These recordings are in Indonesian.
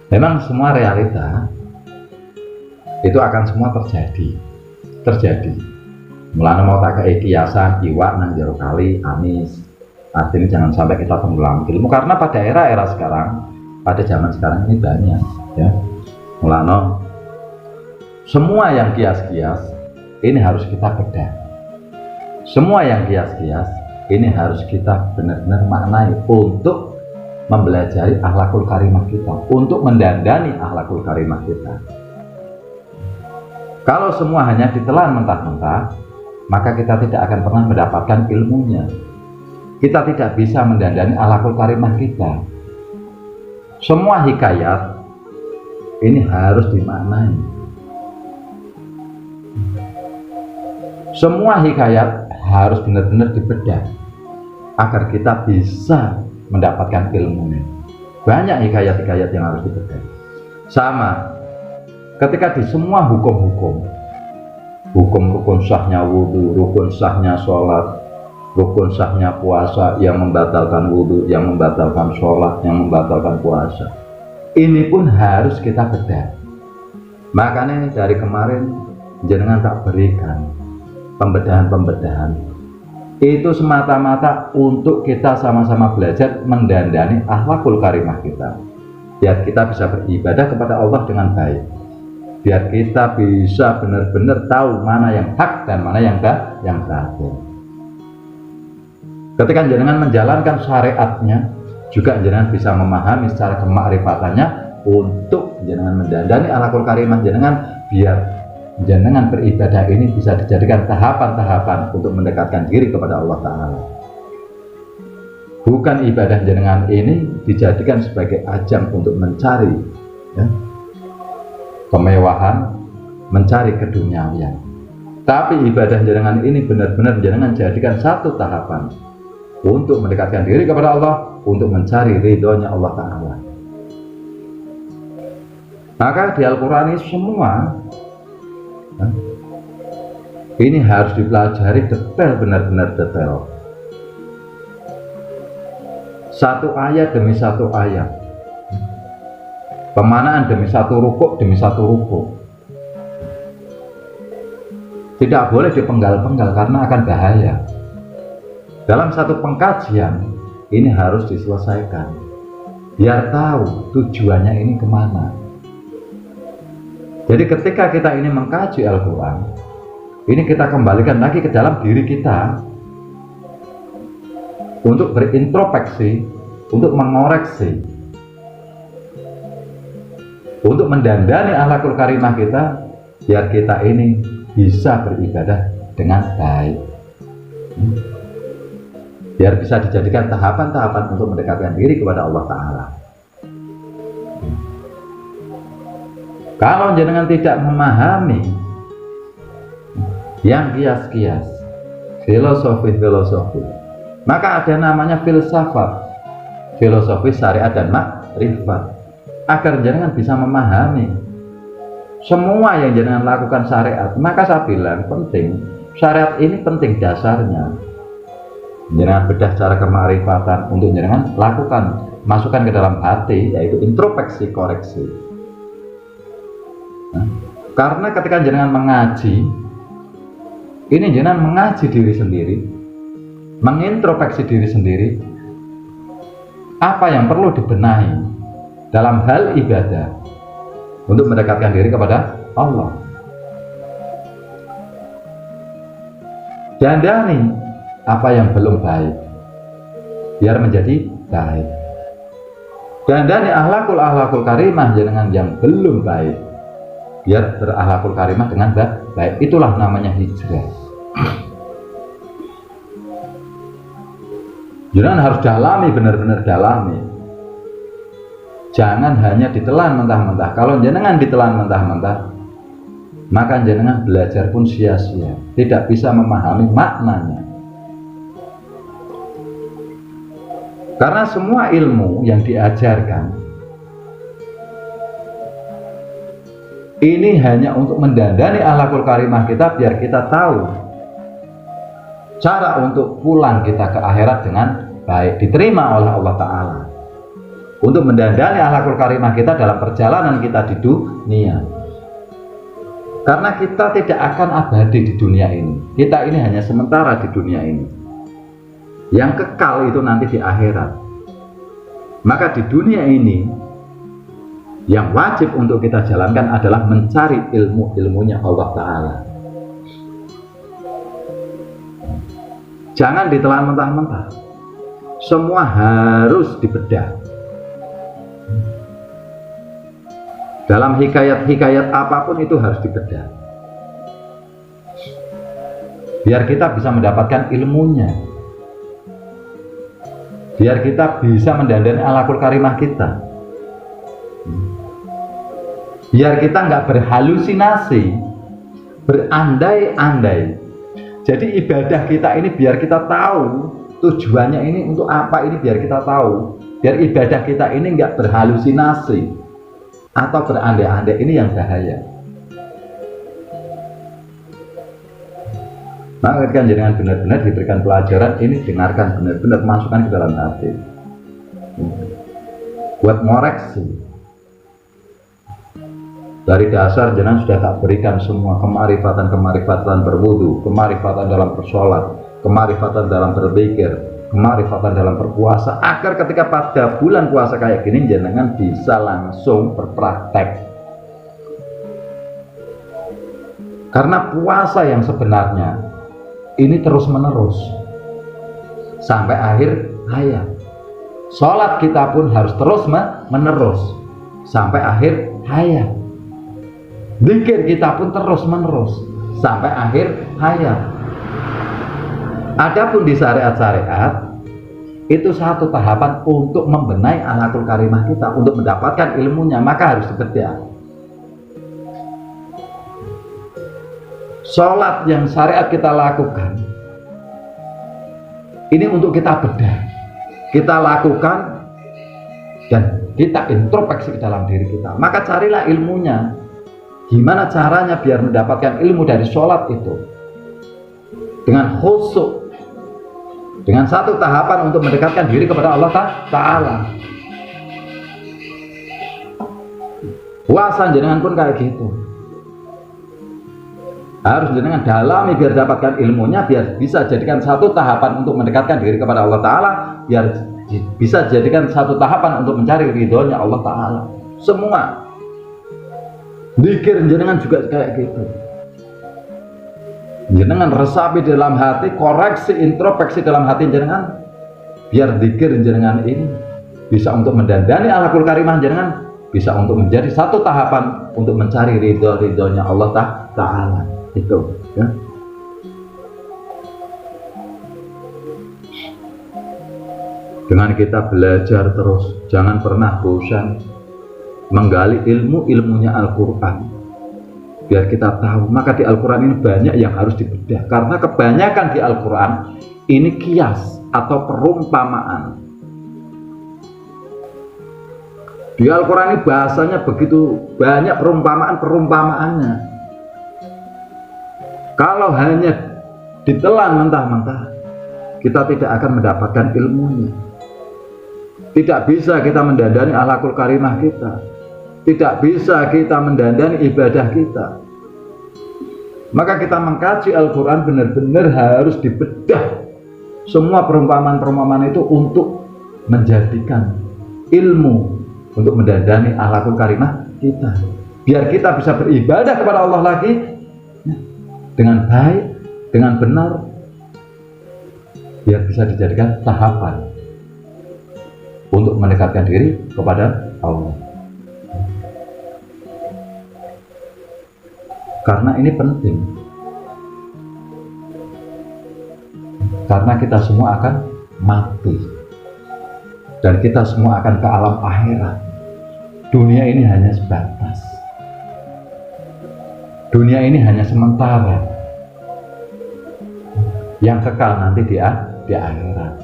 Memang semua realita itu akan semua terjadi. Mulane mau tak kei kiasan iwak nang jero kali amis. Artinya jangan sampai kita tenggelam ilmu, karena pada era sekarang, pada zaman sekarang ini banyak ya. Mulane semua yang kias-kias ini harus kita bedah. Semua yang kias-kias ini harus kita benar-benar maknai untuk mempelajari akhlakul karimah kita, untuk mendandani akhlakul karimah kita. Kalau semua hanya ditelan mentah-mentah, maka kita tidak akan pernah mendapatkan ilmunya. Kita tidak bisa mendandani akhlakul karimah kita. Semua hikayat ini harus dimaknai. Semua hikayat harus benar-benar dibedah agar kita bisa mendapatkan ilmunya. Banyak hikayat-hikayat yang harus dibedah. Sama ketika di semua hukum rukun sahnya wudhu, rukun sahnya sholat, rukun sahnya puasa, yang membatalkan wudhu, yang membatalkan sholat, yang membatalkan puasa, ini pun harus kita bedah. Makanya dari kemarin jenengan tak berikan pembedahan itu semata-mata untuk kita sama-sama belajar mendandani akhlakul karimah kita, biar kita bisa beribadah kepada Allah dengan baik, biar kita bisa benar-benar tahu mana yang hak dan mana yang batil. Ketika jenengan menjalankan syariatnya, juga jenengan bisa memahami secara kemakrifatannya untuk jenengan mendandani akhlakul karimah jenengan, biar jenengan beribadah ini bisa dijadikan tahapan-tahapan untuk mendekatkan diri kepada Allah Ta'ala. Bukan ibadah jenengan ini dijadikan sebagai ajang untuk mencari ya, kemewahan, mencari keduniawian. Tapi ibadah jenengan ini benar-benar jenengan jadikan satu tahapan untuk mendekatkan diri kepada Allah, untuk mencari ridhonya Allah Ta'ala. Maka di Al-Quran ini semua ini harus dipelajari detail, benar-benar detail. Satu ayat demi satu ayat, pemanaan demi satu rukuk demi satu rukuk. Tidak boleh dipenggal-penggal karena akan bahaya. Dalam satu pengkajian ini harus diselesaikan, biar tahu tujuannya ini kemana. Jadi ketika kita ini mengkaji Al-Quran, ini kita kembalikan lagi ke dalam diri kita untuk berintrospeksi, untuk mengoreksi, untuk mendandani akhlakul karimah kita, biar kita ini bisa beribadah dengan baik, biar bisa dijadikan tahapan-tahapan untuk mendekatkan diri kepada Allah Ta'ala. Kalau jenengan tidak memahami yang kias-kias, filosofi, maka ada namanya filsafat, filosofi syariat dan makrifat. Agar jenengan bisa memahami semua yang jenengan lakukan syariat, maka saya bilang penting, syariat ini penting dasarnya. Jenengan bedah secara kemakrifatan untuk jenengan lakukan, masukkan ke dalam hati, yaitu introspeksi, koreksi. Karena ketika jenengan mengaji, ini jenengan mengaji diri sendiri, mengintrospeksi diri sendiri, apa yang perlu dibenahi dalam hal ibadah untuk mendekatkan diri kepada Allah. Dandani apa yang belum baik biar menjadi baik. Dandani akhlakul karimah jenengan yang belum baik biar berakhlakul karimah dengan baik. Itulah namanya hijrah. Jenengan harus dalami, benar-benar dalami. Jangan hanya ditelan mentah-mentah. Kalau jenengan ditelan mentah-mentah, maka jenengan belajar pun sia-sia, tidak bisa memahami maknanya. Karena semua ilmu yang diajarkan ini hanya untuk mendandani akhlakul karimah kita, biar kita tahu cara untuk pulang kita ke akhirat dengan baik, diterima oleh Allah Ta'ala. untuk mendandani akhlakul karimah kita dalam perjalanan kita di dunia. Karena kita tidak akan abadi di dunia ini. Kita ini hanya sementara di dunia ini. Yang kekal itu nanti di akhirat. Maka di dunia ini yang wajib untuk kita jalankan adalah mencari ilmunya Allah Ta'ala. Jangan ditelan mentah-mentah. Semua harus dibedah. Dalam hikayat-hikayat apapun itu harus dibedah. Biar kita bisa mendapatkan ilmunya. Biar kita bisa mendandani akhlakul karimah kita. Biar kita nggak berhalusinasi, berandai-andai. Jadi ibadah kita ini biar kita tahu tujuannya ini untuk apa, ini biar kita tahu. Biar ibadah kita ini nggak berhalusinasi atau berandai-andai, ini yang bahaya. Maka ketika jangan benar-benar diberikan pelajaran ini, dengarkan benar-benar, masukkan ke dalam hati. Buat ngoreksi. Dari dasar jenengan sudah tak berikan semua kemarifatan berwudu, kemarifatan dalam bersolat, kemarifatan dalam berzikir, kemarifatan dalam berpuasa, agar ketika pada bulan puasa kayak gini jenengan bisa langsung berpraktek. Karena puasa yang sebenarnya ini terus menerus sampai akhir hayat. Sholat kita pun harus terus menerus sampai akhir hayat. Zikir kita pun terus menerus sampai akhir hayat. Adapun di syariat-syariat itu satu tahapan untuk membenahi akhlakul karimah kita, untuk mendapatkan ilmunya, maka harus dibedah. Sholat yang syariat kita lakukan ini untuk kita bedah, kita lakukan dan kita introspeksi ke dalam diri kita. Maka carilah ilmunya. Gimana caranya biar mendapatkan ilmu dari sholat itu dengan khusyuk, dengan satu tahapan untuk mendekatkan diri kepada Allah Ta'ala. Puasa jenengan pun kayak gitu, harus jenengan dalami biar dapatkan ilmunya, biar bisa jadikan satu tahapan untuk mendekatkan diri kepada Allah Ta'ala, biar bisa jadikan satu tahapan untuk mencari ridhonya Allah Ta'ala. Semua zikir jenengan juga kayak gitu. Jenengan resapi dalam hati, koreksi, introspeksi dalam hati jenengan, biar zikir jenengan ini bisa untuk mendandani akhlakul karimah jenengan, bisa untuk menjadi satu tahapan untuk mencari ridhonya Allah Ta'ala. Itu ya. Dengan kita belajar terus, jangan pernah bosan menggali ilmunya Al-Quran, biar kita tahu. Maka di Al-Quran ini banyak yang harus dibedah, karena kebanyakan di Al-Quran ini kias atau perumpamaan. Di Al-Quran ini bahasanya begitu banyak perumpamaannya. Kalau hanya ditelan mentah-mentah, kita tidak akan mendapatkan ilmunya. Tidak bisa kita mendandani akhlakul karimah kita. Tidak bisa kita mendandani ibadah kita. Maka kita mengkaji Al-Quran benar-benar harus dibedah. Semua perumpamaan-perumpamaan itu untuk menjadikan ilmu, untuk mendandani akhlakul karimah kita. Biar kita bisa beribadah kepada Allah lagi dengan baik, dengan benar. Biar bisa dijadikan tahapan untuk mendekatkan diri kepada Allah. Karena ini penting, karena kita semua akan mati dan kita semua akan ke alam akhirat. Dunia ini hanya sebatas, dunia ini hanya sementara, yang kekal nanti di akhirat.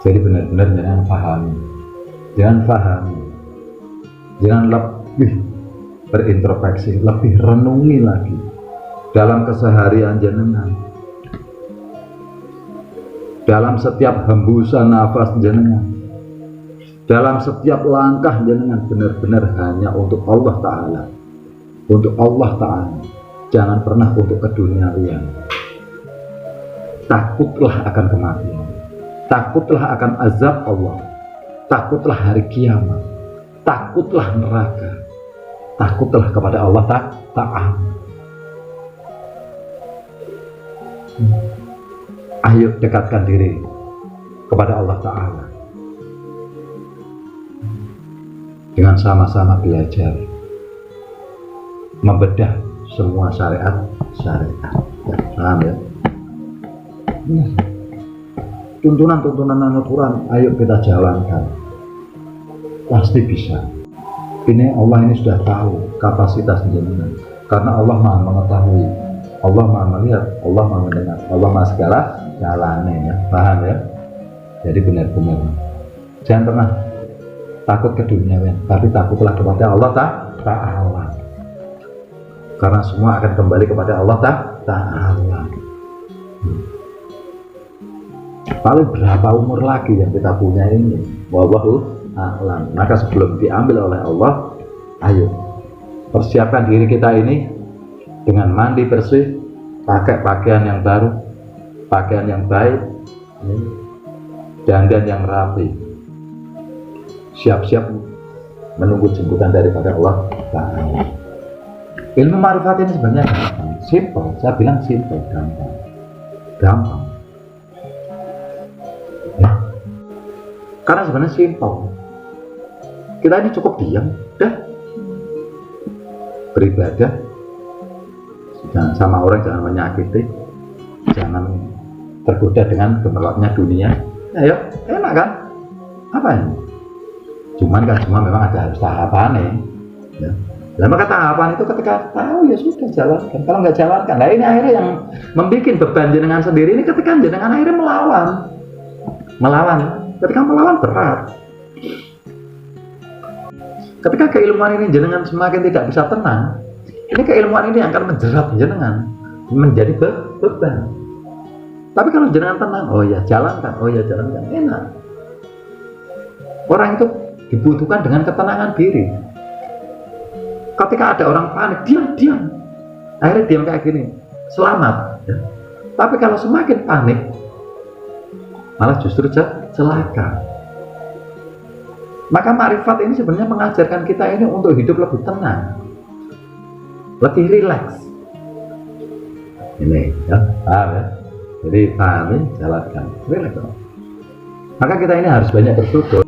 Jadi benar-benar jangan pahami, jangan lebih berintrospeksi, lebih renungi lagi dalam keseharian jenengan. dalam setiap hembusan nafas jenengan, dalam setiap langkah jenengan benar-benar hanya untuk Allah Ta'ala, untuk Allah Ta'ala. Jangan pernah untuk keduniawian. Takutlah akan kematian, takutlah akan azab Allah, takutlah hari kiamat, takutlah neraka, takutlah kepada Allah Ta'ala. Ayo dekatkan diri kepada Allah Ta'ala dengan sama-sama belajar membedah semua syariat. Paham ya? Tuntunan-tuntunan Al-Quran ayo kita jalankan, pasti bisa. Ini Allah ini sudah tahu kapasitas jenengan, karena Allah Maha mengetahui, Allah Maha melihat, Allah Maha mendengar, Allah Maha segala jalannya ya. Paham ya? Jadi benar-benar jangan pernah takut ke dunia, tapi takutlah kepada Allah Ta'ala, karena semua akan kembali kepada Allah Ta'ala. Paling berapa umur lagi yang kita punya ini, wallahu a'lam. Maka sebelum diambil oleh Allah, ayo persiapkan diri kita ini dengan mandi bersih, pakai pakaian yang baru, pakaian yang baik, dandan yang rapi, siap-siap menunggu jemputan daripada Allah Ta'ala. Ilmu ma'rifat ini sebenarnya gampang, simple. Saya bilang simple, gampang. Ya. Karena sebenarnya simple. Kita ini cukup diam, dah beribadah, jangan sama orang, jangan menyakiti, jangan tergoda dengan gemerlapnya dunia. Ayo, enak kan? Apa ini? Cuman kan semua memang ada harus tahapan ya. Nah, maka tahapan itu ketika tahu ya sudah jalankan. Kalau nggak jalankan, nah ini akhirnya yang membuat beban jenengan sendiri ini ketika jenengan akhirnya melawan. Ketika melawan berat. Ketika keilmuan ini jenengan semakin tidak bisa tenang, ini keilmuan ini akan menjerat jenengan menjadi beban. Tapi kalau jenengan tenang, oh ya jalankan, enak. Orang itu dibutuhkan dengan ketenangan diri. Ketika ada orang panik, diam. Akhirnya diam kayak gini, selamat. Ya. Tapi kalau semakin panik, malah justru celaka. Maka makrifat ini sebenarnya mengajarkan kita ini untuk hidup lebih tenang, lebih rileks. Ini ya, paham ya? Jadi pahami, jalankan, rileks. Maka kita ini harus banyak bersyukur